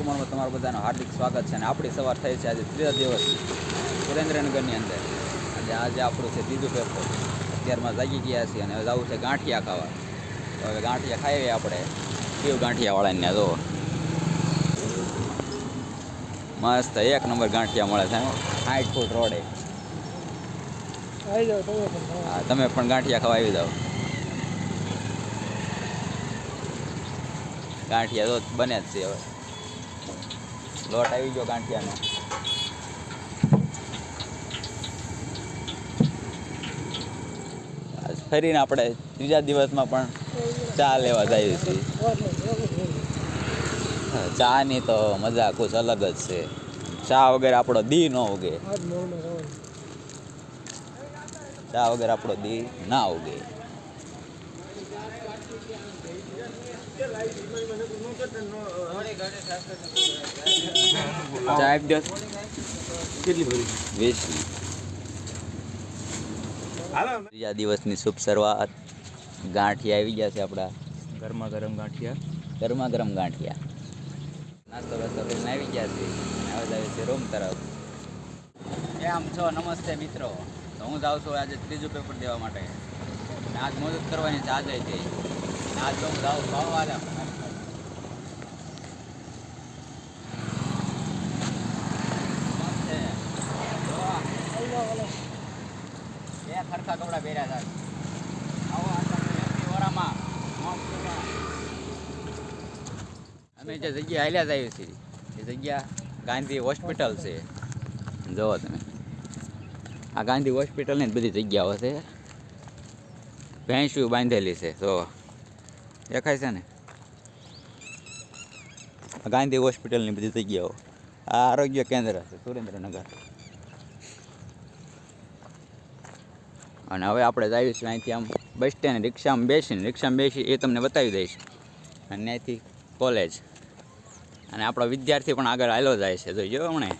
ભ્રમણમાં તમારું બધાનું હાર્દિક સ્વાગત છે. અને આપણી સવાર થઈ છે આજે ત્રીજા દિવસ સુરેન્દ્રનગરની અંદર. આજે આપણું છે ત્રીજું પેપર. અત્યારમાં જાગી ગયા છીએ અને હવે જવું છે ગાંઠિયા ખાવા. તો હવે ગાંઠિયા ખાઈએ આપણે કેવ ગાંઠિયાવાળાને. જો મસ્ત એક નંબર ગાંઠિયા મળે છે 60 ફૂટ રોડે. હા, તમે પણ ગાંઠિયા ખાવા આવી જાઓ. ગાંઠિયા તો બને જ છે. હવે લોટ આવી ગયો ગાંઠિયાનો. ફરીને આપણે ત્રીજા દિવસમાં પણ ચા લેવા જઈએ છીએ. ચાની તો મજા કુછ અલગ જ છે. ચા વગર આપણો દી ન ઉગે. ચા વગર આપણો દી ના ઉગે. ચા આપી દો. કેટલી ભરી? 20ની. ત્રીજા દિવસની શુભ શરૂઆત. ગાંઠિયા આવી ગયા છે આપણા. ગરમા ગરમ ગાંઠિયા. ગરમા ગરમ ગાંઠિયા. નાસ્તો વાસ્તો કરીને આવી ગયા છે. હવે આવે છે રૂમ તરફ. આમ છો? નમસ્તે મિત્રો. તો હું જાઉં છું આજે ત્રીજું પેપર દેવા માટે. આજ મદદ કરવાની છે આજે તે. આજ તો હું જાઉં ભાવવાળા. ખરખા કપડા પહેર્યા હતા. અમે જે જગ્યા હાલ્યા જઈએ છીએ એ જગ્યા ગાંધી હોસ્પિટલ છે. જુઓ તમે, આ ગાંધી હોસ્પિટલની બધી જગ્યાઓ છે. ભેંસું બાંધેલી છે. જો દેખાય છે ને, ગાંધી હોસ્પિટલની બધી જગ્યાઓ. આ આરોગ્ય કેન્દ્ર છે સુરેન્દ્રનગર. અને હવે આપણે જઈશું અહીંથી આમ બસ સ્ટેન્ડ. રિક્ષામાં બેસી એ તમને બતાવી દઈશ. અને ત્યાંથી કોલેજ. અને આપણો વિદ્યાર્થી પણ આગળ હાલો જાય છે. જોઈજો હમણે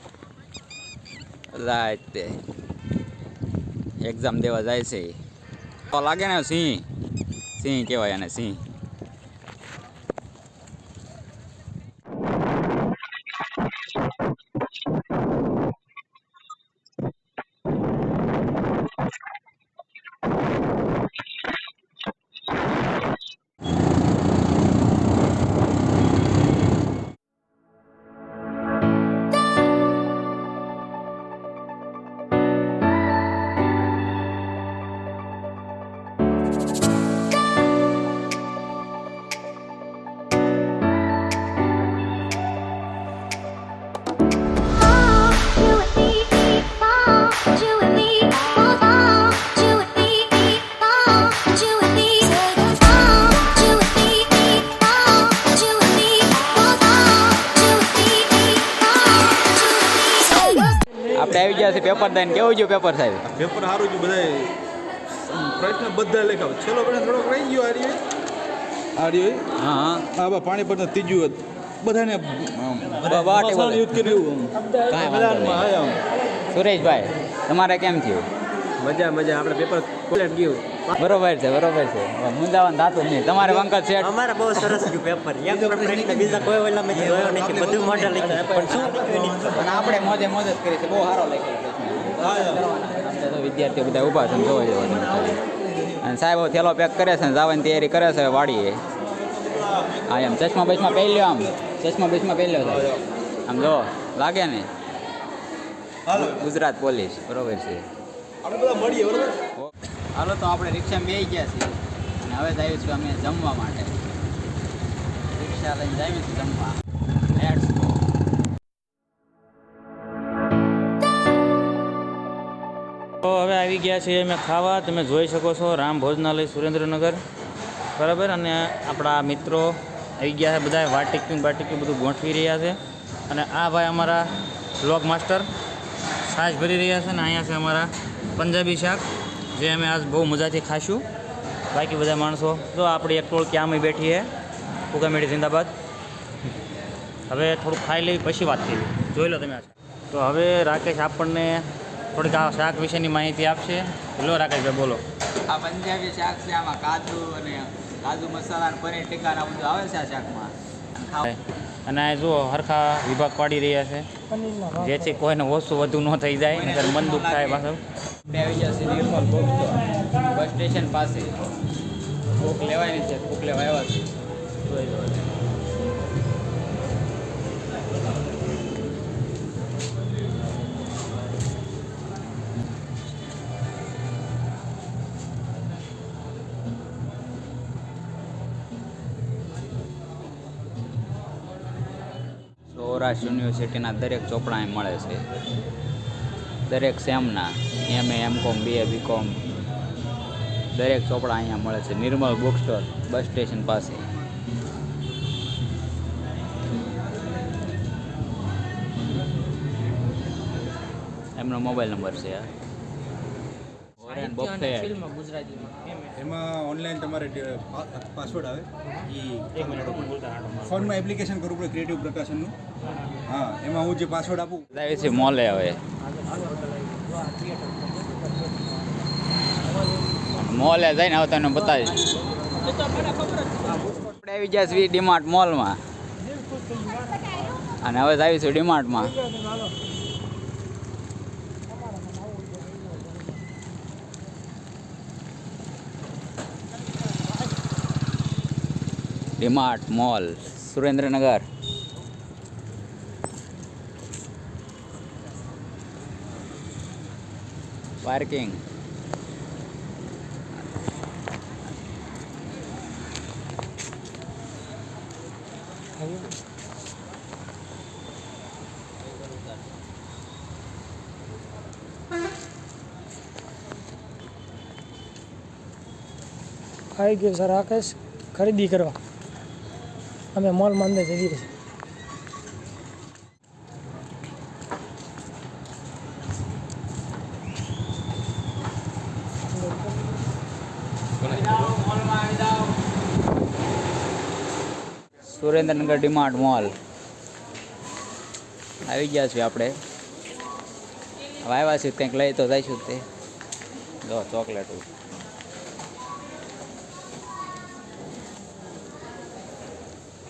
રાતે એક્ઝામ દેવા જાય છે. તો લાગે ને સિંહ કહેવાય અને સિંહ. આપણે આવી ગયા છે પેપર દઈને. કેવું ગયું પેપર સાહેબ? પેપર સારું ગયું. બધા પ્રશ્ન બધા લખાવ. છેલ્લો પ્રશ્ન થોડોક રહી ગયો. આર્યો હા હા પાણી પર ત્રીજું બધાને યુદ્ધ કર્યું. સુરેશભાઈ, તમારે કેમ થયું? મજા આપણે પેપર કોલેટ ગયું. બરોબર છે. મુંદાવાન થતું જ નહીં. તમારે વંકત છે? અમારે બહુ સરસ ગયું પેપર. એક પણ પ્રશ્ન બીજા કોઈ ઓલા મેં જોયો નથી. બધું મોઢા લખ્યું. પણ શું પણ આપણે મોજ જ કરી છે. બહુ સારો લખ્યો. વિદ્યાર્થીઓ બધા ઊભા છે જોવા જેવા. અને સાહેબ થેલો પેક કરે છે ને જવાની તૈયારી કરે છે વાડીએ. હા એમ ચશ્મા બસમાં પહેરી લ્યો. ચશ્મા પહેરી લ્યો સાહેબ. આમ જો લાગે ને ગુજરાત પોલીસ. બરોબર છે. હાલો તો આપણે રિક્ષામાં બેસી ગયા છીએ અને હવે જ આવીશું અમે જમવા માટે. રિક્ષા લઈને જઈશું જમવા. તો હવે આવી ગયા છીએ અમે ખાવા. તમે જોઈ શકો છો રામ ભોજનાલય સુરેન્દ્રનગર, બરાબર. અને આપણા મિત્રો આવી ગયા છે. બધા વાટિક્યું બધું ગોઠવી રહ્યા છે. અને આ ભાઈ અમારા બ્લોગ માસ્ટર છાશ ભરી રહ્યા છે. અને અહીંયા છે અમારા પંજાબી શાક, જે અમે આજ બહુ મજાથી ખાશું. બાકી બધા માણસો તો આપણી એક ટોળકી આમે બેઠી છે. ઉગામેડી જિંદાબાદ. હવે થોડુંક ખાઈ લઈ પછી વાત થઈ. જોઈ લો તમે. તો હવે રાકેશ આપણને થોડીક આ શાક વિશેની માહિતી આપશે. લો રાકેશભાઈ, બોલો. આ પંજાબી શાક છે. આમાં કાજુ અને કાજુ મસાલા અને પનીર ટીકા બધું આવે છે આ શાકમાં. અને આ જુઓ હરખા વિભાગ પાડી રહ્યા છે જેથી કોઈને ઓછું વધુ ન થઈ જાય નહીંતર મન દુઃખ થાય પાછું. આપણે આવી ગયા છે નિર્મલ બુક સ્ટોર બસ સ્ટેશન પાસે. બુક લેવાની છે, બુક લેવા આવ્યા છે. સૌરાષ્ટ્ર યુનિવર્સિટીના દરેક ચોપડા અહીં મળે છે. દરેક સેમના MA, MCOM, BA, BCOM દરેક ચોપડા અહીંયા મળે છે. નિર્મલ બુક સ્ટોર બસ સ્ટેશન પાસે. એમનો મોબાઈલ નંબર છે આ. ઓરેન બફેટ. એમાં ઓનલાઈન તમારે પાસવર્ડ આવે એ ફોનમાં એપ્લિકેશન કરવું પડે ક્રિએટિવ પ્રકાશનનું. હા, એમાં હું જે પાસવર્ડ આપું આવે છે મોલે હવે. મોલે જઈને હવે તમને બતાવીશ. આપણે આવી ગયા છીએ ડીમાર્ટ મોલમાં અને હવે આવીશું ડીમાર્ટમાં. ડીમાર્ટ મોલ સુરેન્દ્રનગર. પાર્કિંગ. આવી ગયો સર આકાશ ખરીદી કરવા. અમે મોલમાં અંદર જઈએ છીએ. સુરેન્દ્રનગર ડીમાર્ટ મોલ આવી ગયા છીએ આપણે. હવે આવ્યા છીએ કંઈક લઈ તો જઈશું તે. જો ચોકલેટ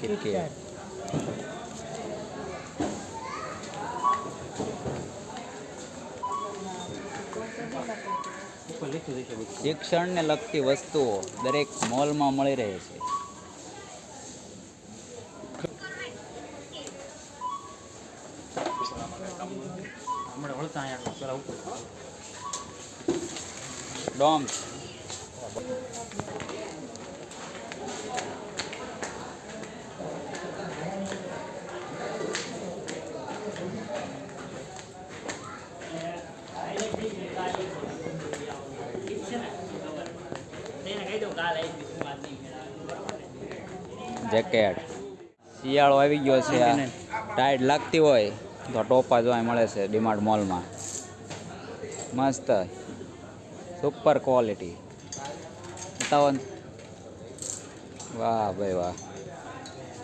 કિટકેટ. શિક્ષણને લગતી વસ્તુઓ દરેક મોલમાં મળી રહે છે. ડોમ્સ. જેકેટ. શિયાળો આવી ગયો છે. આ ટાઈટ લાગતી હોય તો ટોપા જોવા મળે છે ડીમાર્ટ મોલમાં. મસ્ત સુપર ક્વોલિટી. બતાવો ને. વાહ ભાઈ વાહ,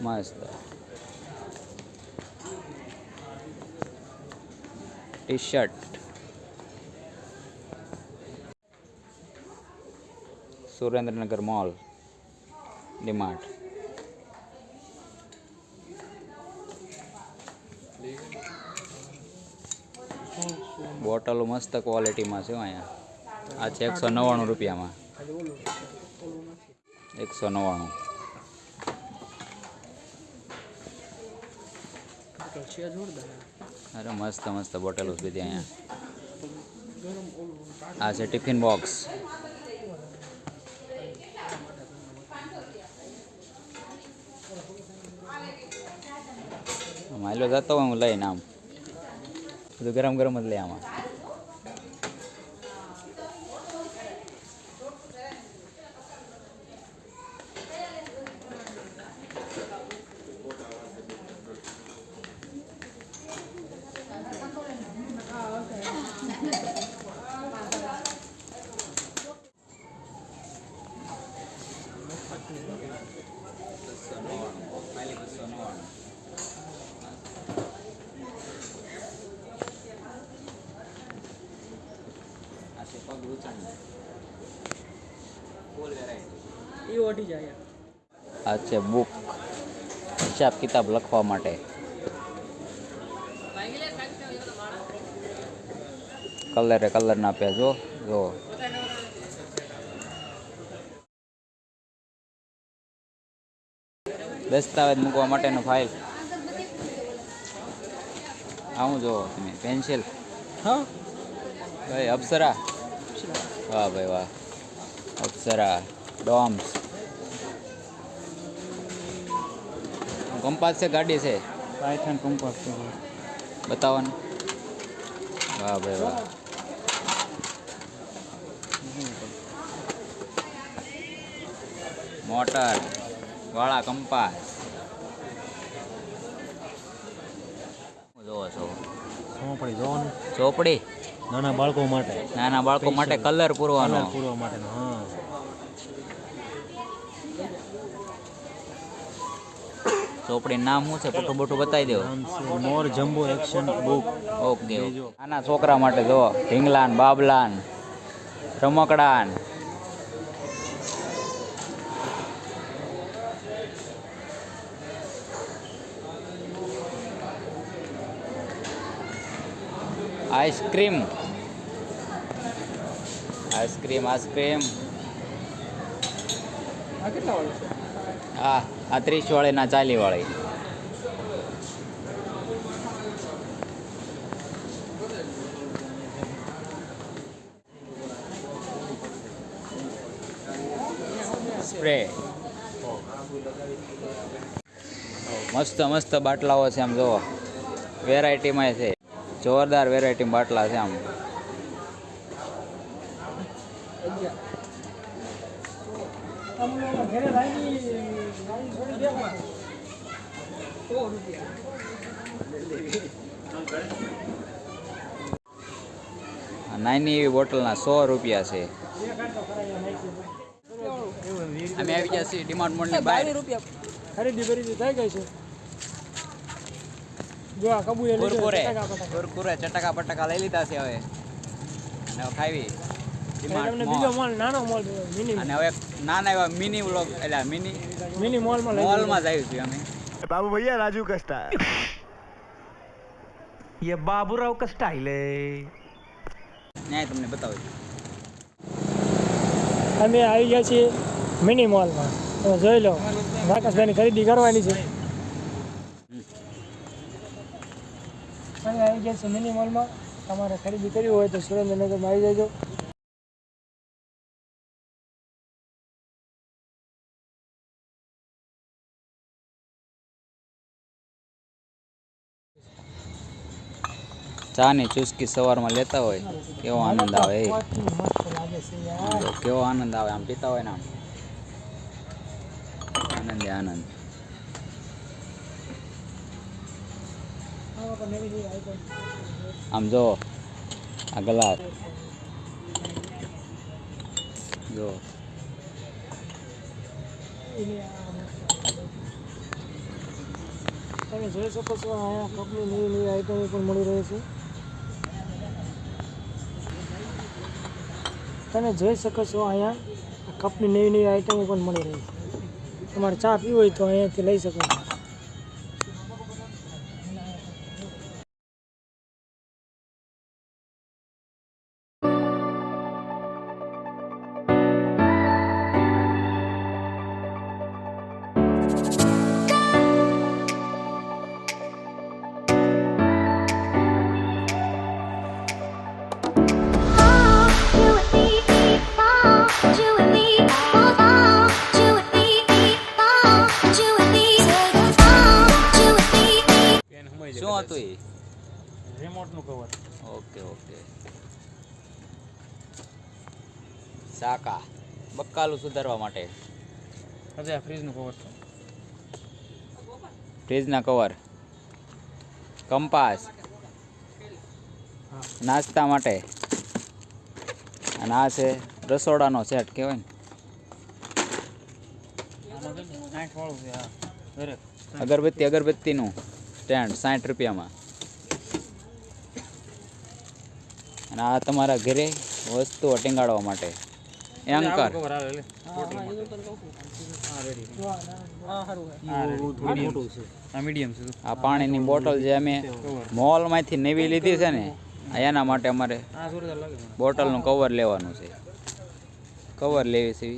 મસ્ત. T shirt. Surendranagar mall DMart. બોટલો મસ્ત ક્વોલિટીમાં છે અહીંયા. આ છે 199 રૂપિયામાં. 199. અરે મસ્ત મસ્ત બોટલો બધી અહીંયા. આ છે ટિફિન બોક્સ. માયલો જતો હોય હું લઈને આમ બધું ગરમ ગરમ જ લે આમાં. આ છે બુક. હિસાબ કિતાબ લખવા માટે. કલરે કલર ના આપ્યા જો જો. દસ્તાવેજ મૂકવા માટેનું ફાઇલ. આવું જો તમે પેન્સિલ. હા ભાઈ અપ્સરા. વાહ ભાઈ વાહ. અપ્સરા ડોમ્સ. કંપાસ છે ગાડી છે પાયથન કંપાસ છે. બતાવો ને. વાહ ભાઈ વાહ. મોટર વાળા કંપાસ. જોવો છો ચોપડી જોવાનું ચોપડી નાના બાળકો માટે નાના બાળકો માટે કલર પૂરવાનો. પૂરવા માટેનો હા ચોપડીનું નામ શું છે પઠું બઠું બતાવી દો. નામ છે more jumbo action book. Okay નાના છોકરા માટે જો ઢીંગલાન બાબલાન રમકડાન. Ice cream ice cream ice cream. આ કેટલા વાળું છે? હા આ 30 વાળી ના 40 વાળી. સ્પ્રે. મસ્ત મસ્ત બાટલાઓ છે આમ જુઓ. વેરાયટીમાં છે જોરદાર વેરાયટી બાટલા છે આમ. ઘરે લાવી છોડી દેવા. નાની એવી બોટલના 100 રૂપિયા છે. અમે આવી ગયા છીએ ડિમાન્ડ મોલની બહાર. ખરીદી થાય ગઈ છે. જો આ કબૂલે કુરકુરે કુરકુરે ચટકા પટકા લઈ લીધા છે હવે. અને હવે ખાવી ડિમાન્ડ બીજો મોલ. મોલ નાનો મોલ મિની અને હવે નાના એવા મિની વ્લોગ એટલે મિની મિની મોલમાં મોલમાં જ આવી છીએ અમે. बाबू भैया राजू का स्टाइल ये बाबूराव का स्टाइल है ન્યાય તમને બતાવું છું. અમે આવી ગયા છીએ મિની મોલમાં. તમે જોઈ લો રાકેશભાઈની ખરીદી કરવાની છે. અમે આવી ગયા છીએ મિની મોલમાં. તમારે ખરીદી કરવી હોય તો સુરેન્દ્રનગરમાં આવી જજો. ચાની ચુસ્કી સવારમાં લેતા હોય કેવો આનંદ આવે. મસ્ત લાગે છે યાર. જો કેવો આનંદ આવે આમ પીતા હોય ને આમ આનંદ આનંદ. આમાં પણ નવી નવી આઈટમ. આમ જો આ ગ્લાસ જો. તમે જોઈ શકો છો અહીંયા કપની નવી નવી આઈટમો પણ મળી રહી છે. તમે જોઈ શકો છો અહીંયા કપની નવી નવી આઈટમો પણ મળી રહી છે. તમારે ચા પીવી હોય તો અહીંયાથી લઈ શકો છો. શું હતું એ? રિમોટનું કવર. Okay okay. સાકા બક્કાલું સુધારવા માટે. અચ્છા ફ્રીજનું કવર છે. ફ્રીજના કવર. કંપાસ નાસ્તા માટે. અને આ છે રસોડાનો સેટ કહેવાય ને. 60 વાળું છે હા. દરેક અગરબત્તીનું સ્ટેન્ડ 60 રૂપિયામાં. અને આ તમારા ઘરે વસ્તુઓ ટીંગાડવા માટે એન્કર આ મીડિયમ છે આ પાણીની બોટલ જે અમે મોલમાંથી નવી લીધી છે ને એના માટે અમારે આ જોરદાર લાગે બોટલનું કવર લેવાનું છે. કવર લેવી છે.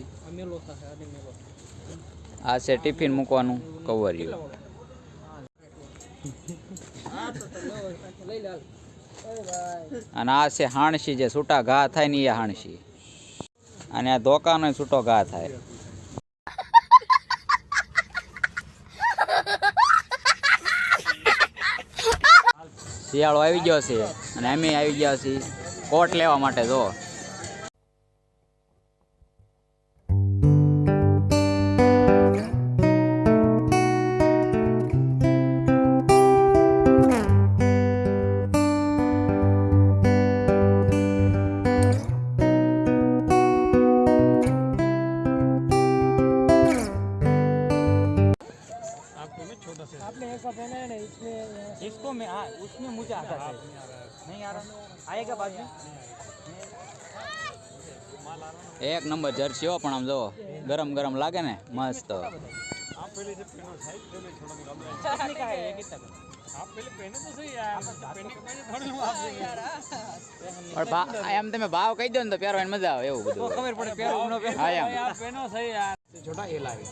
આ છે ટિફિન મૂકવાનું કવરિયું. અને આ છે હાણસી, જે છૂટા ઘા થાય ને એ હાણસી. અને આ ધોકાનો છૂટો ઘા થાય. શિયાળો આવી ગયો છે અને અમે આવી ગયા છીએ કોટ લેવા માટે. જો आपने ऐसा पहना है ना इसमें इसको मैं उसमें मुझे आता है नहीं आ रहा आएगा बाद में એક નંબર જર્સી હો, પણ આમ જો ગરમ ગરમ લાગે ને મસ્ત. પણ એમ તમે ભાવ કહી દો ને તો પહેરવાની મજા આવે એવું બધું. खबर पड़े प्यार उनो पे હા एम यार पहनो सही यार छोटा ये लागे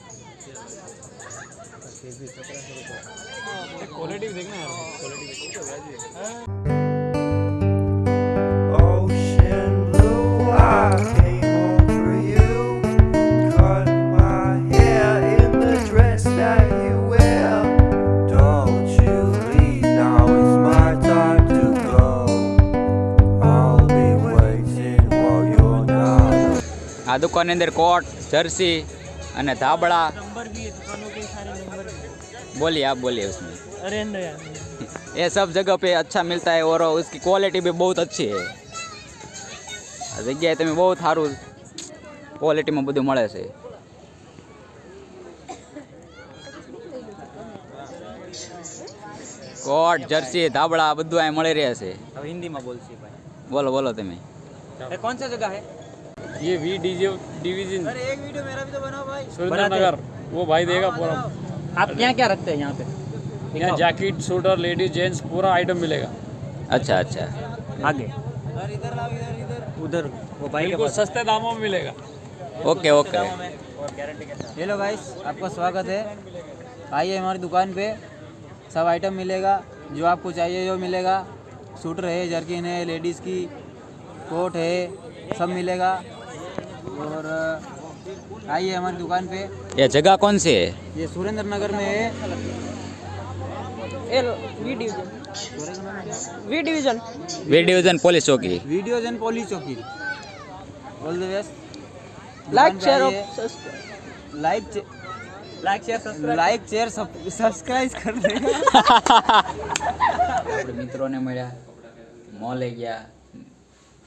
क्वालिटी देखना यार Ocean blue, I came home for you. Cut my hair in the dress that you wear. Don't you leave, now it's my time to go. I'll be waiting while you're not. આ દુકાનની અંદર કોટ, jersey અને ધાબળા. Number भी है दुकानों के सारे number भी बोलिए आप बोलिए उसमें. अरे अंदर यार ये सब जगह पे अच्छा मिलता है और उसकी क्वालिटी भी बहुत अच्छी है. આ જગ્યાએ તમે બહુ સારું ક્વોલિટીમાં બધું મળે છે. કોટ, જર્સી, ધાબળા બધું અહીં મળી રહે છે. अब हिंदी में बोल सी भाई બોલો બોલો તમે. ये कौन सा जगह है ये वी डिवीजन अरे एक वीडियो मेरा भी तो बनाओ भाई सुरेंद्र नगर, वो भाई देगा पूरा. आप क्या क्या रखते हैं यहाँ पे यहाँ जैकेट, शूटर, लेडीज, जेंट्स पूरा आइटम मिलेगा. अच्छा अच्छा. आगे इधर उधर वो भाई के बिल्कुल पास सस्ते दामों में मिलेगा. Okay okay. और गारंटी के साथ हेलो गाइस आपका स्वागत है आइए हमारी दुकान पे सब आइटम मिलेगा जो आपको चाहिए जो मिलेगा सूटर है जर्किन है लेडीज़ की कोट है सब मिलेगा और आइए हमारी दुकान पे ये जगह कौन सी है? ये सुरेंद्र नगर में है V division V division police चौकी. वीडियोज एंड पुलिस चौकी all the best like share like share subscribe कर देगा આપણે મિત્રોને મળ્યા, મોલે ગયા,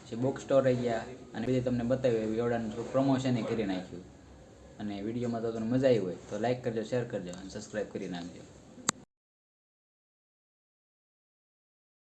પછી બુક સ્ટોરે ગયા અને બીજી તમને બતાવ્યું વિડીયોનું થોડું પ્રમોશન કરી નાખ્યું. અને વિડીયોમાં તો તમને મજા આવી હોય તો લાઈક કરજો, શેર કરજો અને સબસ્ક્રાઈબ કરી નાખજો.